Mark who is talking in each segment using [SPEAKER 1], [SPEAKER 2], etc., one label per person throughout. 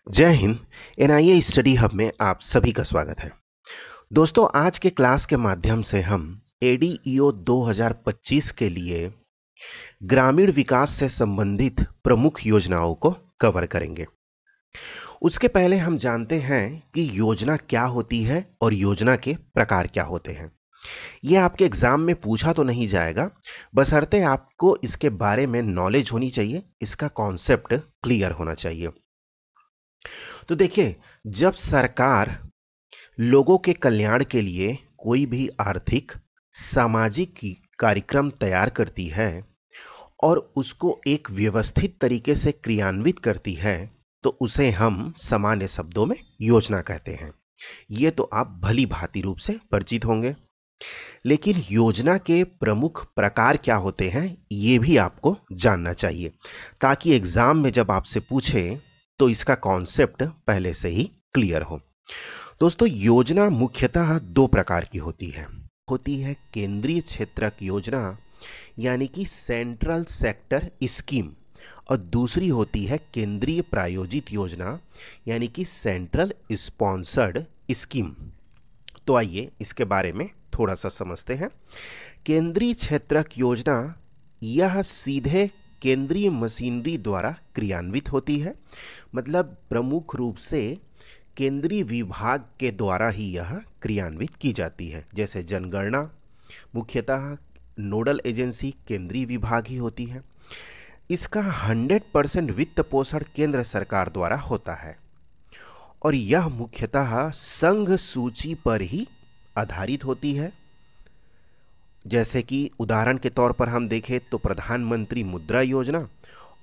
[SPEAKER 1] जय Hind. NIA study hub में आप सभी का स्वागत है। दोस्तों, आज के क्लास के माध्यम से हम एडीईओ 2025 के लिए ग्रामीण विकास से संबंधित प्रमुख योजनाओं को कवर करेंगे। उसके पहले हम जानते हैं कि योजना क्या होती है और योजना के प्रकार क्या होते हैं। यह आपके एग्जाम में पूछा तो नहीं जाएगा, बशर्ते आपको इसके बारे में नॉलेज होनी चाहिए, इसका कॉन्सेप्ट क्लियर होना चाहिए। तो देखिए, जब सरकार लोगों के कल्याण के लिए कोई भी आर्थिक सामाजिक कार्यक्रम तैयार करती है और उसको एक व्यवस्थित तरीके से क्रियान्वित करती है, तो उसे हम सामान्य शब्दों में योजना कहते हैं। ये तो आप भली भांति रूप से परिचित होंगे। लेकिन योजना के प्रमुख प्रकार क्या होते हैं, ये भी आपको जानना चाहिए, ताकि एग्जाम में जब आपसे पूछे तो इसका कॉन्सेप्ट पहले से ही क्लियर हो। दोस्तों, योजना मुख्यतः दो प्रकार की होती है केंद्रीय क्षेत्रक योजना यानी कि सेंट्रल सेक्टर स्कीम, और दूसरी होती है केंद्रीय प्रायोजित योजना यानी कि सेंट्रल स्पॉन्सर्ड स्कीम। तो आइए इसके बारे में थोड़ा सा समझते हैं। केंद्रीय क्षेत्रक योजना यह सीधे केंद्रीय मशीनरी द्वारा क्रियान्वित होती है, मतलब प्रमुख रूप से केंद्रीय विभाग के द्वारा ही यह क्रियान्वित की जाती है। जैसे जनगणना मुख्यतः नोडल एजेंसी केंद्रीय विभाग ही होती है। इसका 100% वित्त पोषण केंद्र सरकार द्वारा होता है और यह मुख्यतः संघ सूची पर ही आधारित होती है। जैसे कि उदाहरण के तौर पर हम देखें तो प्रधानमंत्री मुद्रा योजना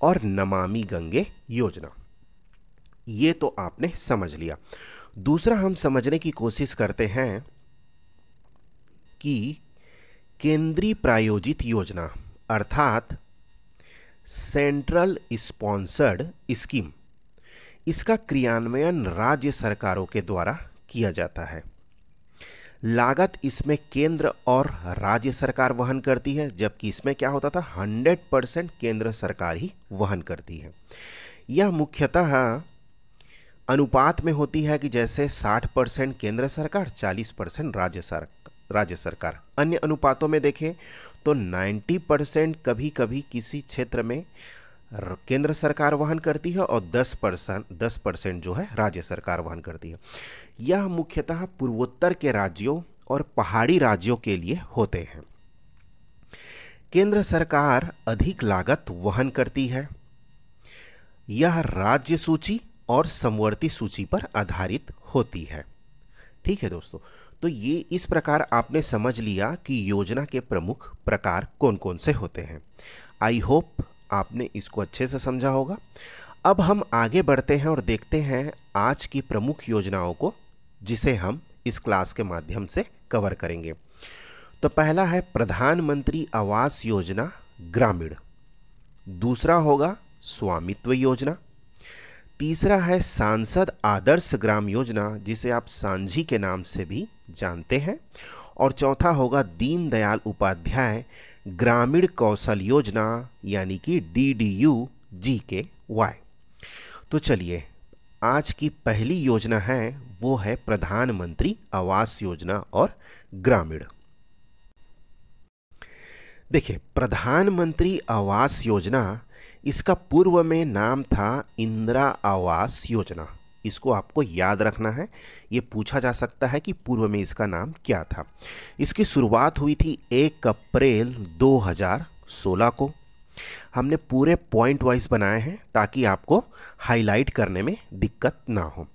[SPEAKER 1] और नमामि गंगे योजना। ये तो आपने समझ लिया। दूसरा हम समझने की कोशिश करते हैं कि केंद्रीय प्रायोजित योजना अर्थात सेंट्रल स्पॉन्सर्ड स्कीम, इसका क्रियान्वयन राज्य सरकारों के द्वारा किया जाता है। लागत इसमें केंद्र और राज्य सरकार वहन करती है, जबकि इसमें क्या होता था, 100% केंद्र सरकार ही वहन करती है। यह मुख्यतः अनुपात में होती है कि जैसे 60% केंद्र सरकार, 40% राज्य सरकार। अन्य अनुपातों में देखें तो 90% कभी कभी किसी क्षेत्र में केंद्र सरकार वहन करती है और 10% जो है राज्य सरकार वहन करती है। यह मुख्यतः पूर्वोत्तर के राज्यों और पहाड़ी राज्यों के लिए होते हैं। केंद्र सरकार अधिक लागत वहन करती है। यह राज्य सूची और समवर्ती सूची पर आधारित होती है। ठीक है दोस्तों, तो ये इस प्रकार आपने समझ लिया कि योजना के प्रमुख प्रकार कौन कौन से होते हैं। आई होप आपने इसको अच्छे से समझा होगा। अब हम आगे बढ़ते हैं और देखते हैं आज की प्रमुख योजनाओं को, जिसे हम इस क्लास के माध्यम से कवर करेंगे। तो पहला है प्रधानमंत्री आवास योजना ग्रामीण, दूसरा होगा स्वामित्व योजना, तीसरा है सांसद आदर्श ग्राम योजना, जिसे आप सांझी के नाम से भी जानते हैं, और चौथा होगा दीनदयाल उपाध्याय ग्रामीण कौशल योजना यानी कि DDU-GKY। तो चलिए, आज की पहली योजना है वो है प्रधानमंत्री आवास योजना और ग्रामीण। देखिए, प्रधानमंत्री आवास योजना, इसका पूर्व में नाम था इंदिरा आवास योजना। इसको आपको याद रखना है, ये पूछा जा सकता है कि पूर्व में इसका नाम क्या था। इसकी शुरुआत हुई थी 1 अप्रैल 2016 को। हमने पूरे पॉइंट वाइज बनाए हैं ताकि आपको हाईलाइट करने में दिक्कत ना हो।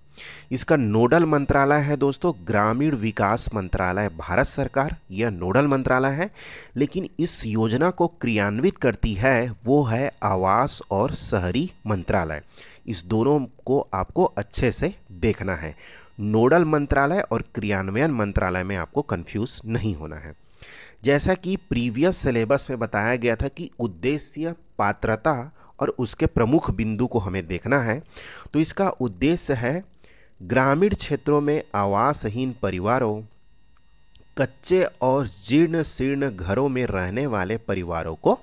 [SPEAKER 1] इसका नोडल मंत्रालय है दोस्तों ग्रामीण विकास मंत्रालय, भारत सरकार यह नोडल मंत्रालय है। लेकिन इस योजना को क्रियान्वित करती है वो है आवास और शहरी मंत्रालय। इस दोनों को आपको अच्छे से देखना है। नोडल मंत्रालय और क्रियान्वयन मंत्रालय में आपको कंफ्यूज नहीं होना है। जैसा कि प्रीवियस सिलेबस में बताया गया था कि उद्देश्य, पात्रता और उसके प्रमुख बिंदु को हमें देखना है। तो इसका उद्देश्य है ग्रामीण क्षेत्रों में आवासहीन परिवारों, कच्चे और जीर्ण शीर्ण घरों में रहने वाले परिवारों को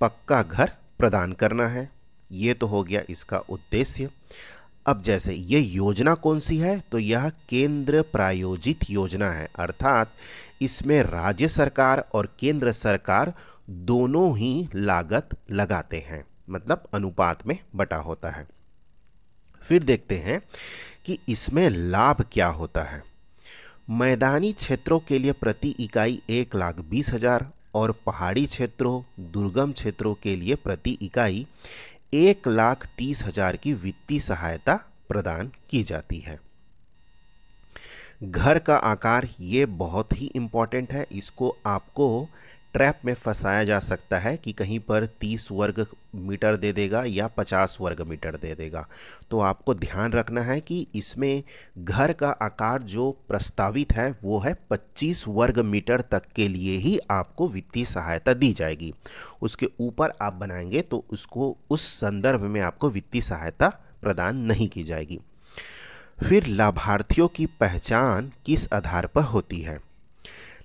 [SPEAKER 1] पक्का घर प्रदान करना है। ये तो हो गया इसका उद्देश्य। अब जैसे ये योजना कौन सी है, तो यह केंद्र प्रायोजित योजना है, अर्थात इसमें राज्य सरकार और केंद्र सरकार दोनों ही लागत लगाते हैं, मतलब अनुपात में बटा होता है। फिर देखते हैं कि इसमें लाभ क्या होता है। मैदानी क्षेत्रों के लिए प्रति इकाई 1,20,000 और पहाड़ी क्षेत्रों, दुर्गम क्षेत्रों के लिए प्रति इकाई 1,30,000 की वित्तीय सहायता प्रदान की जाती है। घर का आकार ये बहुत ही इंपॉर्टेंट है, इसको आपको ट्रैप में फंसाया जा सकता है कि कहीं पर 30 वर्ग मीटर दे देगा या 50 वर्ग मीटर दे देगा। तो आपको ध्यान रखना है कि इसमें घर का आकार जो प्रस्तावित है वो है 25 वर्ग मीटर तक के लिए ही आपको वित्तीय सहायता दी जाएगी। उसके ऊपर आप बनाएंगे तो उसको उस संदर्भ में आपको वित्तीय सहायता प्रदान नहीं की जाएगी। फिर लाभार्थियों की पहचान किस आधार पर होती है।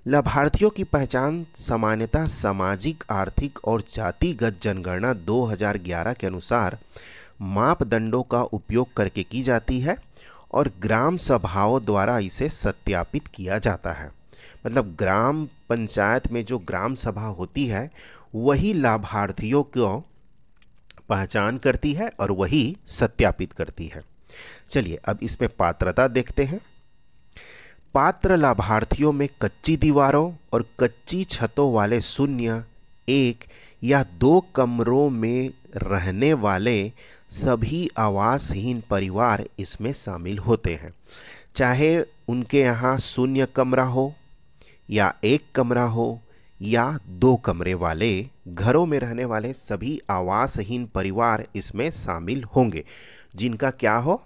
[SPEAKER 1] लाभार्थियों की पहचान सामान्यतः सामाजिक, आर्थिक और जातिगत जनगणना 2011 के अनुसार मापदंडों का उपयोग करके की जाती है और ग्राम सभाओं द्वारा इसे सत्यापित किया जाता है। मतलब ग्राम पंचायत में जो ग्राम सभा होती है वही लाभार्थियों को पहचान करती है और वही सत्यापित करती है। चलिए अब इसमें पात्रता देखते हैं। पात्र लाभार्थियों में कच्ची दीवारों और कच्ची छतों वाले शून्य, 1 या 2 कमरों में रहने वाले सभी आवासहीन परिवार इसमें शामिल होते हैं। चाहे उनके यहाँ शून्य कमरा हो या 1 कमरा हो या 2 कमरे वाले घरों में रहने वाले सभी आवासहीन परिवार इसमें शामिल होंगे, जिनका क्या हो,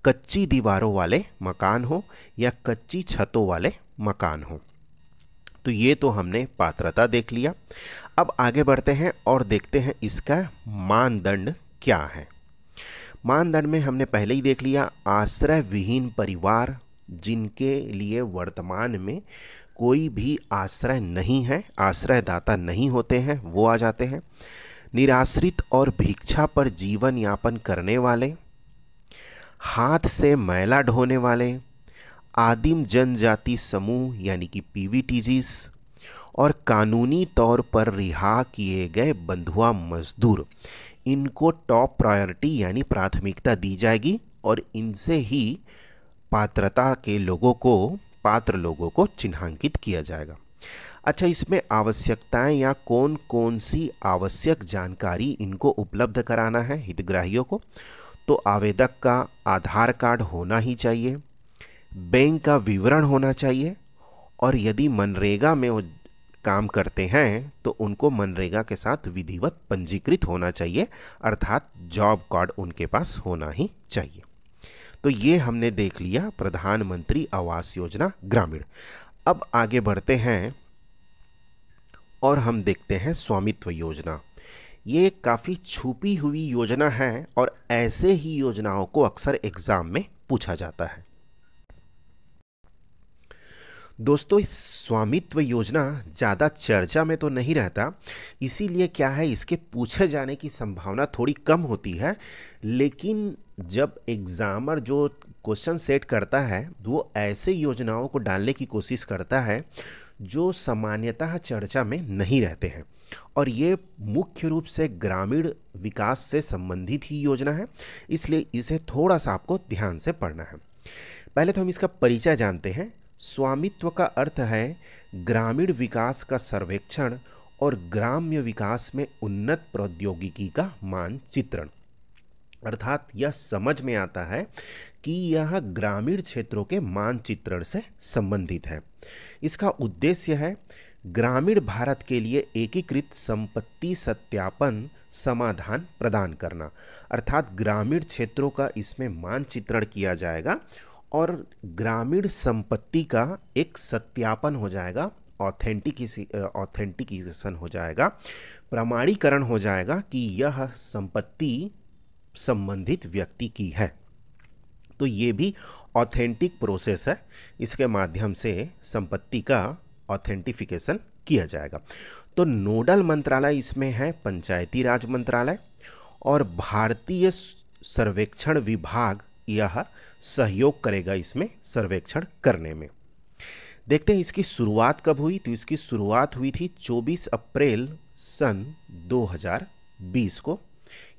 [SPEAKER 1] कच्ची दीवारों वाले मकान हो या कच्ची छतों वाले मकान हो। तो ये तो हमने पात्रता देख लिया। अब आगे बढ़ते हैं और देखते हैं इसका मानदंड क्या है। मानदंड में हमने पहले ही देख लिया, आश्रय विहीन परिवार जिनके लिए वर्तमान में कोई भी आश्रय नहीं है, आश्रयदाता नहीं होते हैं, वो आ जाते हैं। निराश्रित और भिक्षा पर जीवन यापन करने वाले, हाथ से मैला ढोने वाले, आदिम जनजाति समूह यानी कि पीवीटीजीस और कानूनी तौर पर रिहा किए गए बंधुआ मजदूर, इनको टॉप प्रायोरिटी यानी प्राथमिकता दी जाएगी और इनसे ही पात्रता के लोगों को, पात्र लोगों को चिन्हांकित किया जाएगा। अच्छा, इसमें आवश्यकताएं या कौन कौन सी आवश्यक जानकारी इनको उपलब्ध कराना है हितग्राहियों को, तो आवेदक का आधार कार्ड होना ही चाहिए, बैंक का विवरण होना चाहिए और यदि मनरेगा में वो काम करते हैं तो उनको मनरेगा के साथ विधिवत पंजीकृत होना चाहिए, अर्थात जॉब कार्ड उनके पास होना ही चाहिए। तो ये हमने देख लिया प्रधानमंत्री आवास योजना ग्रामीण। अब आगे बढ़ते हैं और हम देखते हैं स्वामित्व योजना। ये काफ़ी छुपी हुई योजना है और ऐसे ही योजनाओं को अक्सर एग्जाम में पूछा जाता है। दोस्तों, इस स्वामित्व योजना ज़्यादा चर्चा में तो नहीं रहता, इसीलिए क्या है, इसके पूछे जाने की संभावना थोड़ी कम होती है, लेकिन जब एग्जामर जो क्वेश्चन सेट करता है वो ऐसे योजनाओं को डालने की कोशिश करता है जो सामान्यतः चर्चा में नहीं रहते हैं और ये मुख्य रूप से ग्रामीण विकास से संबंधित ही योजना है, इसलिए इसे थोड़ा सा आपको ध्यान से पढ़ना है। पहले तो हम इसका परिचय जानते हैं। स्वामित्व का अर्थ है ग्रामीण विकास का सर्वेक्षण और ग्राम्य विकास में उन्नत प्रौद्योगिकी का मानचित्रण, अर्थात यह समझ में आता है कि यह ग्रामीण क्षेत्रों के मानचित्रण से संबंधित है। इसका उद्देश्य है ग्रामीण भारत के लिए एकीकृत संपत्ति सत्यापन समाधान प्रदान करना, अर्थात ग्रामीण क्षेत्रों का इसमें मानचित्रण किया जाएगा और ग्रामीण संपत्ति का एक सत्यापन हो जाएगा, ऑथेंटिकेशन हो जाएगा, प्रमाणीकरण हो जाएगा कि यह संपत्ति संबंधित व्यक्ति की है। तो ये भी ऑथेंटिक प्रोसेस है, इसके माध्यम से संपत्ति का ऑथेंटिफिकेशन किया जाएगा। तो नोडल मंत्रालय इसमें है पंचायती राज मंत्रालय और भारतीय सर्वेक्षण विभाग यह सहयोग करेगा इसमें सर्वेक्षण करने में। देखते हैं इसकी शुरुआत कब हुई। तो इसकी शुरुआत हुई थी 24 अप्रैल सन 2020 को।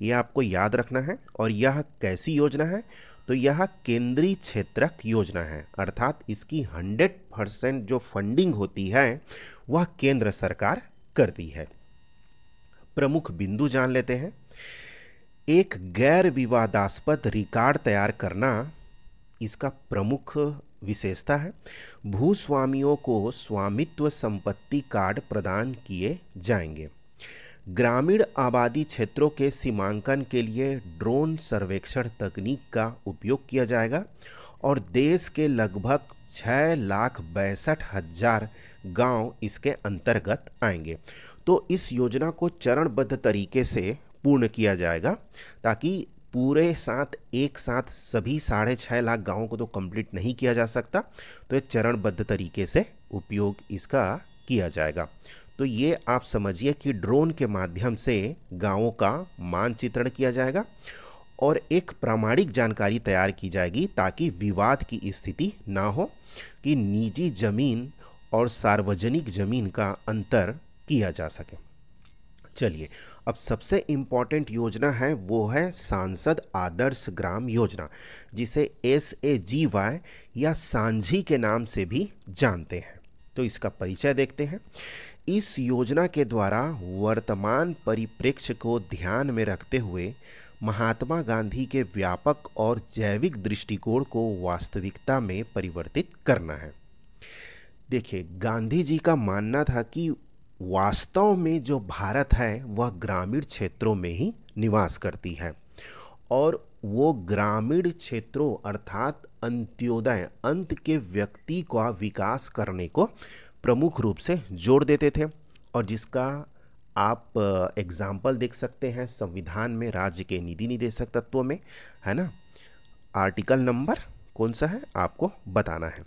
[SPEAKER 1] यह आपको याद रखना है। और यह कैसी योजना है? तो यह केंद्रीय क्षेत्रक योजना है, अर्थात इसकी 100% जो फंडिंग होती है वह केंद्र सरकार करती है। प्रमुख बिंदु जान लेते हैं। एक गैर विवादास्पद रिकॉर्ड तैयार करना इसका प्रमुख विशेषता है। भूस्वामियों को स्वामित्व संपत्ति कार्ड प्रदान किए जाएंगे। ग्रामीण आबादी क्षेत्रों के सीमांकन के लिए ड्रोन सर्वेक्षण तकनीक का उपयोग किया जाएगा और देश के लगभग 6,62,000 गांव इसके अंतर्गत आएंगे। तो इस योजना को चरणबद्ध तरीके से पूर्ण किया जाएगा ताकि पूरे साथ एक साथ सभी 6.5 लाख गांवों को तो कंप्लीट नहीं किया जा सकता, तो ये चरणबद्ध तरीके से उपयोग इसका किया जाएगा। तो ये आप समझिए कि ड्रोन के माध्यम से गांवों का मानचित्रण किया जाएगा और एक प्रामाणिक जानकारी तैयार की जाएगी ताकि विवाद की स्थिति ना हो कि निजी जमीन और सार्वजनिक जमीन का अंतर किया जा सके। चलिए, अब सबसे इम्पॉर्टेंट योजना है वो है सांसद आदर्श ग्राम योजना, जिसे SAGY या सांझी के नाम से भी जानते हैं। तो इसका परिचय देखते हैं। इस योजना के द्वारा वर्तमान परिप्रेक्ष्य को ध्यान में रखते हुए महात्मा गांधी के व्यापक और जैविक दृष्टिकोण को वास्तविकता में परिवर्तित करना है। देखिए, गांधी जी का मानना था कि वास्तव में जो भारत है वह ग्रामीण क्षेत्रों में ही निवास करती है और वो ग्रामीण क्षेत्रों अर्थात अंत्योदय अंत के व्यक्ति का विकास करने को प्रमुख रूप से जोर देते थे। और जिसका आप एग्जाम्पल देख सकते हैं संविधान में राज्य के निधि निदेशक तत्वों में, है ना। आर्टिकल नंबर कौन सा है आपको बताना है।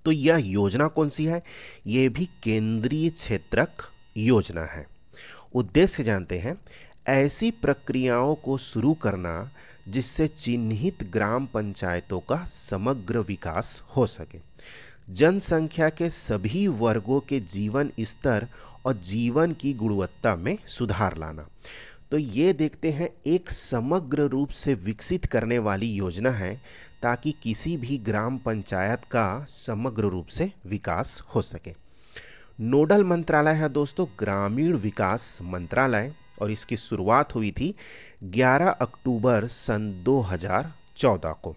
[SPEAKER 1] तो यह योजना कौन सी है? ये भी केंद्रीय क्षेत्रक योजना है। उद्देश्य जानते हैं। ऐसी प्रक्रियाओं को शुरू करना जिससे चिन्हित ग्राम पंचायतों का समग्र विकास हो सके, जनसंख्या के सभी वर्गों के जीवन स्तर और जीवन की गुणवत्ता में सुधार लाना। तो ये देखते हैं एक समग्र रूप से विकसित करने वाली योजना है ताकि किसी भी ग्राम पंचायत का समग्र रूप से विकास हो सके। नोडल मंत्रालय है दोस्तों ग्रामीण विकास मंत्रालय और इसकी शुरुआत हुई थी 11 अक्टूबर सन 2014 को।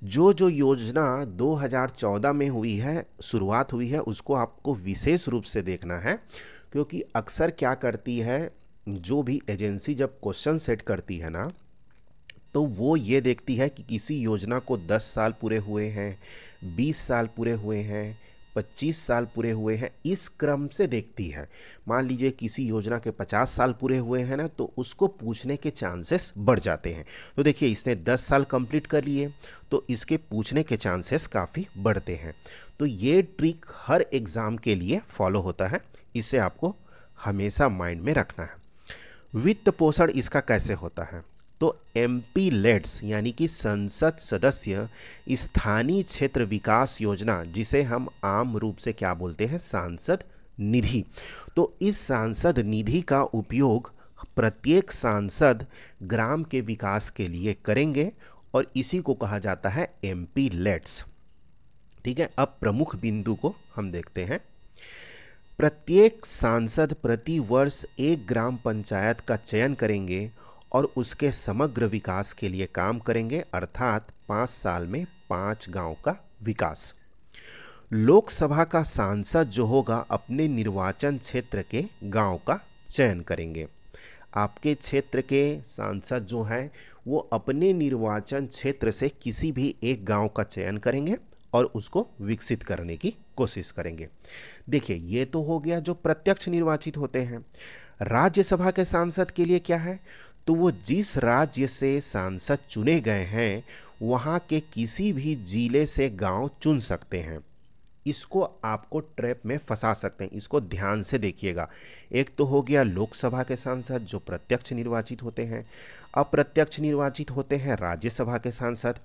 [SPEAKER 1] जो योजना 2014 में हुई है, शुरुआत हुई है, उसको आपको विशेष रूप से देखना है, क्योंकि अक्सर क्या करती है, जो भी एजेंसी जब क्वेश्चन सेट करती है ना, तो वो ये देखती है कि किसी योजना को 10 साल पूरे हुए हैं, 20 साल पूरे हुए हैं, 25 साल पूरे हुए हैं, इस क्रम से देखती है। मान लीजिए किसी योजना के 50 साल पूरे हुए हैं ना, तो उसको पूछने के चांसेस बढ़ जाते हैं। तो देखिए इसने 10 साल कंप्लीट कर लिए, तो इसके पूछने के चांसेस काफ़ी बढ़ते हैं। तो ये ट्रिक हर एग्ज़ाम के लिए फॉलो होता है, इसे आपको हमेशा माइंड में रखना है। वित्त पोषण इसका कैसे होता है? तो MP लेड्स यानी कि संसद सदस्य स्थानीय क्षेत्र विकास योजना, जिसे हम आम रूप से क्या बोलते हैं, सांसद निधि। तो इस सांसद निधि का उपयोग प्रत्येक सांसद ग्राम के विकास के लिए करेंगे और इसी को कहा जाता है MP लेड्स। ठीक है, अब प्रमुख बिंदु को हम देखते हैं। प्रत्येक सांसद प्रति वर्ष एक ग्राम पंचायत का चयन करेंगे और उसके समग्र विकास के लिए काम करेंगे, अर्थात 5 साल में 5 गांव का विकास। लोकसभा का सांसद जो होगा अपने निर्वाचन क्षेत्र के गांव का चयन करेंगे। आपके क्षेत्र के सांसद जो हैं वो अपने निर्वाचन क्षेत्र से किसी भी एक गांव का चयन करेंगे और उसको विकसित करने की कोशिश करेंगे। देखिए ये तो हो गया जो प्रत्यक्ष निर्वाचित होते हैं। राज्यसभा के सांसद के लिए क्या है? तो वो जिस राज्य से सांसद चुने गए हैं वहाँ के किसी भी जिले से गांव चुन सकते हैं। इसको आपको ट्रैप में फंसा सकते हैं। इसको ध्यान से देखिएगा। एक तो हो गया लोकसभा के सांसद जो प्रत्यक्ष निर्वाचित होते हैं, अप्रत्यक्ष निर्वाचित होते हैं राज्यसभा के सांसद।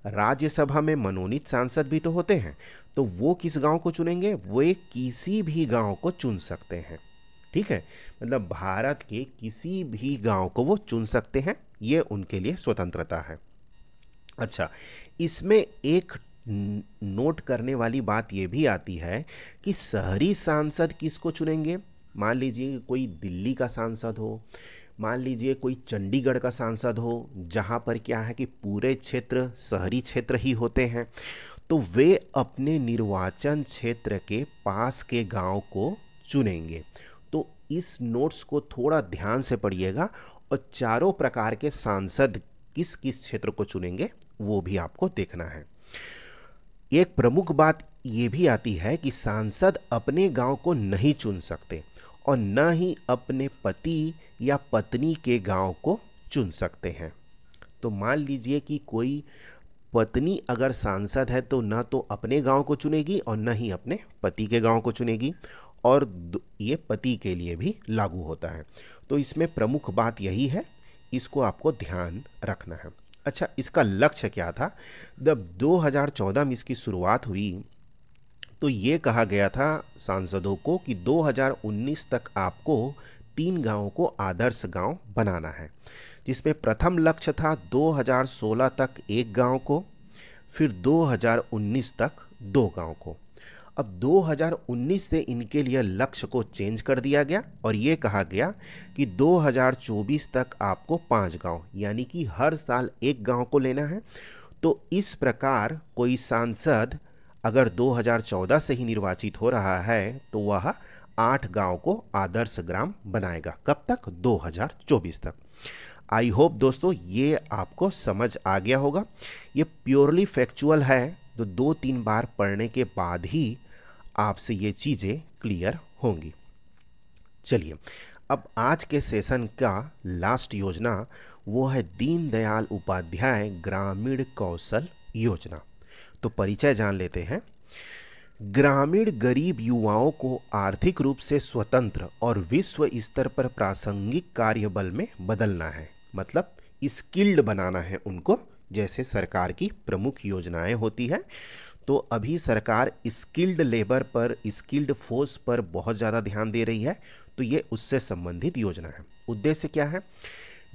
[SPEAKER 1] राज्यसभा में मनोनीत सांसद भी तो होते हैं, तो वो किस गांव को चुनेंगे? वो एक किसी भी गांव को चुन सकते हैं। ठीक है, मतलब भारत के किसी भी गांव को वो चुन सकते हैं, ये उनके लिए स्वतंत्रता है। अच्छा, इसमें एक नोट करने वाली बात यह भी आती है कि शहरी सांसद किसको चुनेंगे। मान लीजिए कोई दिल्ली का सांसद हो, मान लीजिए कोई चंडीगढ़ का सांसद हो, जहाँ पर क्या है कि पूरे क्षेत्र शहरी क्षेत्र ही होते हैं, तो वे अपने निर्वाचन क्षेत्र के पास के गांव को चुनेंगे। तो इस नोट्स को थोड़ा ध्यान से पढ़िएगा, और चारों प्रकार के सांसद किस किस क्षेत्र को चुनेंगे वो भी आपको देखना है। एक प्रमुख बात ये भी आती है कि सांसद अपने गांव को नहीं चुन सकते और न ही अपने पति या पत्नी के गांव को चुन सकते हैं। तो मान लीजिए कि कोई पत्नी अगर सांसद है तो न तो अपने गांव को चुनेगी और न ही अपने पति के गांव को चुनेगी, और ये पति के लिए भी लागू होता है। तो इसमें प्रमुख बात यही है, इसको आपको ध्यान रखना है। अच्छा, इसका लक्ष्य क्या था? जब 2014 में इसकी शुरुआत हुई तो ये कहा गया था सांसदों को कि 2019 तक आपको 3 गांवों को आदर्श गांव बनाना है, जिसमें प्रथम लक्ष्य था 2016 तक 1 गांव को, फिर 2019 तक 2 गांव को। अब 2019 से इनके लिए लक्ष्य को चेंज कर दिया गया और ये कहा गया कि 2024 तक आपको 5 गांव, यानी कि हर साल 1 गांव को लेना है। तो इस प्रकार कोई सांसद अगर 2014 से ही निर्वाचित हो रहा है तो वह 8 गांव को आदर्श ग्राम बनाएगा। कब तक? 2024 तक। आई होप दोस्तों ये आपको समझ आ गया होगा। ये प्योरली फैक्चुअल है, तो 2-3 बार पढ़ने के बाद ही आपसे ये चीज़ें क्लियर होंगी। चलिए, अब आज के सेशन का लास्ट योजना वो है दीनदयाल उपाध्याय ग्रामीण कौशल योजना। तो परिचय जान लेते हैं। ग्रामीण गरीब युवाओं को आर्थिक रूप से स्वतंत्र और विश्व स्तर पर प्रासंगिक कार्यबल में बदलना है, मतलब स्किल्ड बनाना है उनको, जैसे सरकार की प्रमुख योजनाएं होती है। तो अभी सरकार स्किल्ड लेबर पर, स्किल्ड फोर्स पर बहुत ज़्यादा ध्यान दे रही है, तो ये उससे संबंधित योजना है। उद्देश्य क्या है?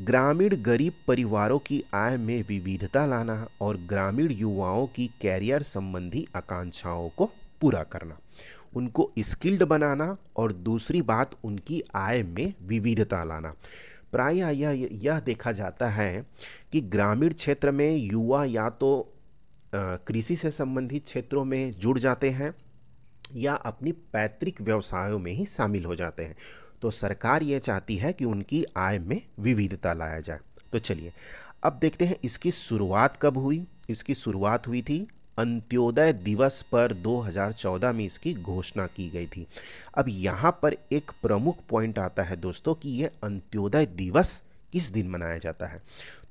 [SPEAKER 1] ग्रामीण गरीब परिवारों की आय में विविधता लाना और ग्रामीण युवाओं की कैरियर संबंधी आकांक्षाओं को पूरा करना, उनको स्किल्ड बनाना, और दूसरी बात उनकी आय में विविधता लाना। प्रायः यह देखा जाता है कि ग्रामीण क्षेत्र में युवा या तो कृषि से संबंधित क्षेत्रों में जुड़ जाते हैं या अपनी पैतृक व्यवसायों में ही शामिल हो जाते हैं। तो सरकार ये चाहती है कि उनकी आय में विविधता लाया जाए। तो चलिए अब देखते हैं इसकी शुरुआत कब हुई। इसकी शुरुआत हुई थी अंत्योदय दिवस पर, 2014 में इसकी घोषणा की गई थी। अब यहाँ पर एक प्रमुख पॉइंट आता है दोस्तों कि ये अंत्योदय दिवस किस दिन मनाया जाता है।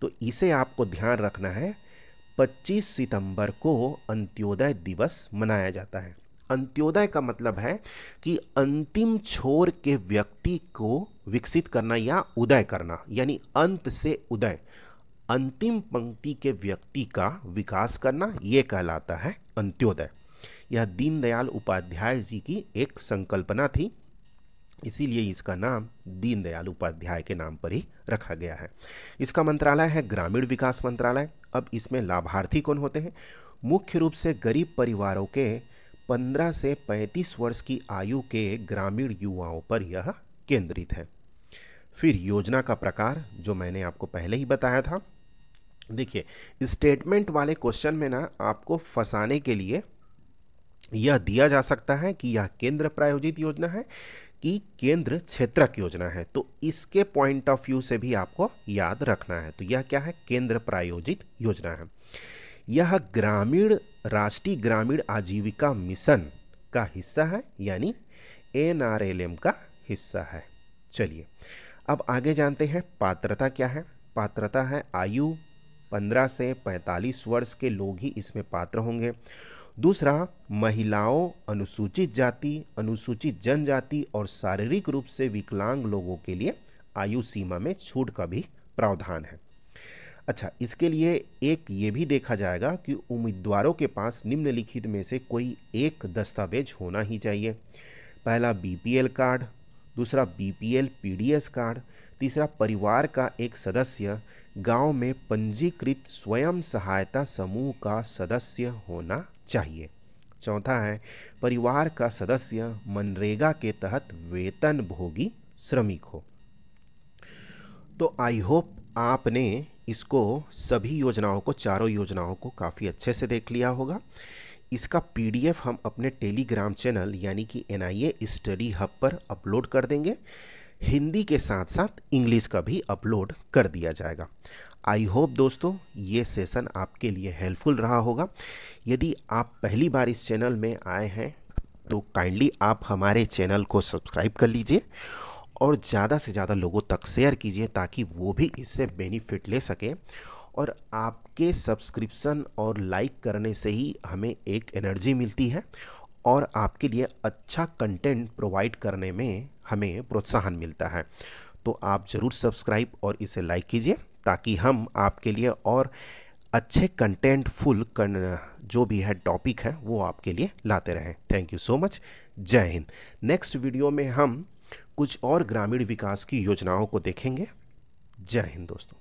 [SPEAKER 1] तो इसे आपको ध्यान रखना है, 25 सितंबर को अंत्योदय दिवस मनाया जाता है। अंत्योदय का मतलब है कि अंतिम छोर के व्यक्ति को विकसित करना या उदय करना, यानी अंत से उदय, अंतिम पंक्ति के व्यक्ति का विकास करना, यह कहलाता है अंत्योदय। यह दीनदयाल उपाध्याय जी की एक संकल्पना थी, इसीलिए इसका नाम दीनदयाल उपाध्याय के नाम पर ही रखा गया है। इसका मंत्रालय है ग्रामीण विकास मंत्रालय। अब इसमें लाभार्थी कौन होते हैं? मुख्य रूप से गरीब परिवारों के 15 से 35 वर्ष की आयु के ग्रामीण युवाओं पर यह केंद्रित है। फिर योजना का प्रकार जो मैंने आपको पहले ही बताया था। देखिए, स्टेटमेंट वाले क्वेश्चन में ना आपको फंसाने के लिए यह दिया जा सकता है कि यह केंद्र प्रायोजित योजना है कि केंद्र क्षेत्रक योजना है। तो इसके पॉइंट ऑफ व्यू से भी आपको याद रखना है। तो यह क्या है? केंद्र प्रायोजित योजना है। यह ग्रामीण राष्ट्रीय ग्रामीण आजीविका मिशन का हिस्सा है, यानी NRLM का हिस्सा है। चलिए अब आगे जानते हैं पात्रता क्या है। पात्रता है आयु 15 से 45 वर्ष के लोग ही इसमें पात्र होंगे। दूसरा, महिलाओं, अनुसूचित जाति, अनुसूचित जनजाति और शारीरिक रूप से विकलांग लोगों के लिए आयु सीमा में छूट का भी प्रावधान है। अच्छा, इसके लिए एक ये भी देखा जाएगा कि उम्मीदवारों के पास निम्नलिखित में से कोई एक दस्तावेज होना ही चाहिए। पहला बीपीएल कार्ड, दूसरा बीपीएल पीडीएस कार्ड, तीसरा परिवार का एक सदस्य गांव में पंजीकृत स्वयं सहायता समूह का सदस्य होना चाहिए। चौथा है परिवार का सदस्य मनरेगा के तहत वेतन भोगी श्रमिक हो। तो आई होप आपने इसको सभी योजनाओं को, चारों योजनाओं को काफ़ी अच्छे से देख लिया होगा। इसका पीडीएफ हम अपने टेलीग्राम चैनल यानी कि एनआईए स्टडी हब पर अपलोड कर देंगे। हिंदी के साथ साथ इंग्लिश का भी अपलोड कर दिया जाएगा। आई होप दोस्तों ये सेशन आपके लिए हेल्पफुल रहा होगा। यदि आप पहली बार इस चैनल में आए हैं तो काइंडली आप हमारे चैनल को सब्सक्राइब कर लीजिए और ज़्यादा से ज़्यादा लोगों तक शेयर कीजिए ताकि वो भी इससे बेनिफिट ले सकें। और आपके सब्सक्रिप्शन और लाइक करने से ही हमें एक एनर्जी मिलती है और आपके लिए अच्छा कंटेंट प्रोवाइड करने में हमें प्रोत्साहन मिलता है। तो आप ज़रूर सब्सक्राइब और इसे लाइक कीजिए ताकि हम आपके लिए और अच्छे कंटेंट फुल जो भी है टॉपिक है वो आपके लिए लाते रहें। Thank you so much. जय हिंद। नेक्स्ट वीडियो में हम कुछ और ग्रामीण विकास की योजनाओं को देखेंगे। जय हिंद दोस्तों।